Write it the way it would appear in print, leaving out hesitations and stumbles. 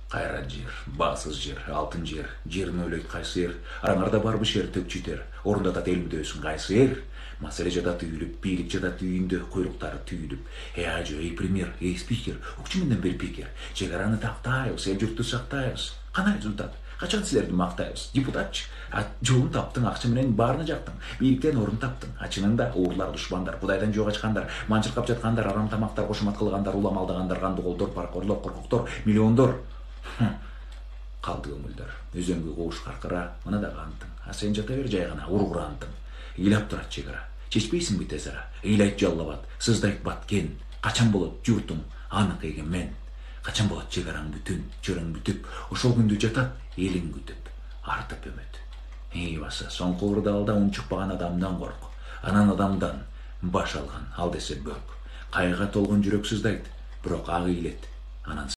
Кайран жер, басыз жер, алтын жер, жерін ойлойт кайсы эр, араңарда барбы шер төкчүтер, орундатат эл мүдөсүн кайсы эр, маселе жатат үйүлүп, бийлик жатат үйүндө, куйруктары түйүлүп. Ажо, премьер, спикер, укчу менден бери пикер, чек араны тактайбыз, эл журтту сактайбыз. Кандай результат? Качан силерди мактайбыз? Депутатчы, жолун таптың, акча менен баарына жактың, бийликтен орун таптың. Чынында уурлар, душмандар, Кудайдан жок ачкандар, манчыркап жаткандар, арам тамактар, кошомат кылгандар, улам алдагандар, канды колдор, паркорлор, коркоктор, миллиондор. Калды көңүлдөр, өзөңгү кууш каркыра, мына да кантың. Сен жата бер жай гана, ургурантың. Ыйлап турат чек ара. Чечпейсиңби тез ара? Ыйлайт жаллабат, сыздайт баткен. Качан болот журтуң анык эгемен? Качан болот чек араң бүтүн, чөрөң бүтүп, ошол күндү жатат элиң күтүп, артып үмүт. Баса, соңку ырдаалда уң чыкпаган адамдан корк, анан адамдан баш алган, ал десе бөк. Кайгыга толгон жүрөк сыздайт, бирок ак ыйлет, анан